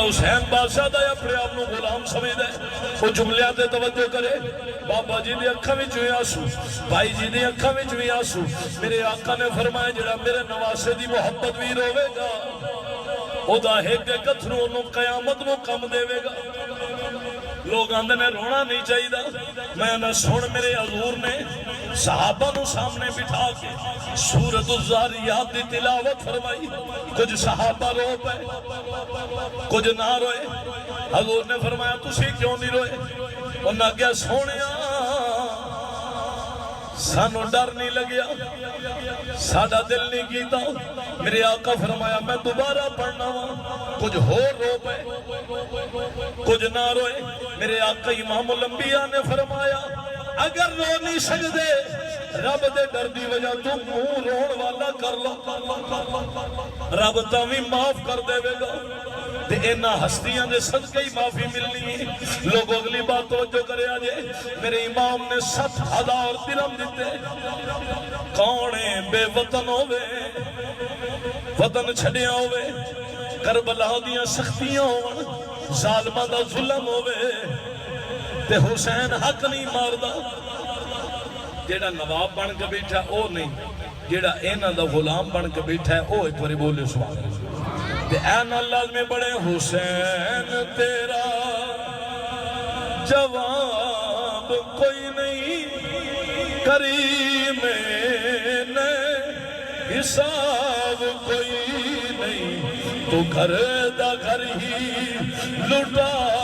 حسین بادشاہ دا اپنے آپ نو غلام سمجھ دے وہ جملیاں تے توجہ کرے بابا جی دی اکھاں وچ وی آنسو بھائی جی دی اکھاں وچ وی آنسو میرے آقا نے فرمایا جڑا میرے نواسے دی محبت وی روے گا او دا ایک کتھرو انہوں قیامت نو کم دے گا لوگ آندے نے رونا نہیں چاہیے میں نہ سن میرے حضور نے صحابہ نو سامنے بٹھا کے سورۃ الذاریات دی تلاوت فرمائی کچھ صحابہ رو پے کچھ نہ روئے حضور نے فرمایا تسی کیوں نہیں روئے انہاں کیا سونیا سانو ڈر نہیں لگیا ساڈا دل نہیں کیتا میرے آقا فرمایا میں دوبارہ پڑھنا ہوں کچھ ہو رو پے کچھ نہ روئے میرے آقا امام الانبیاء نے فرمایا اگر رو نہیں سکتے رب دے ڈر دی وجہ تو منہ رون والا کر لو رب تاوی معاف کر دے گا تے اینا ہستیاں دے صدقے ہی معافی ملنی ہے لوگ اگلی بات توجہ کرے آجے میرے امام نے 7,000 درہم دیتے کونے بے وطن ہوئے وطن چھڑیاں ہوئے کربلا دیاں سختیاں ہوئے ظالمہ دا ظلم ہوئے تے حسین حق نہیں ماردہ جیڑا نواب بن کے بیٹھا او نہیں جیڑا اینا دا غلام بن کے بیٹھا ہے او ایک باری بولے سبحان اللہ تے این اللہ میں بڑے حسین تیرا جواب کوئی نہیں کریم نے حساب کوئی نہیں تو گھر دا گھر ہی لٹا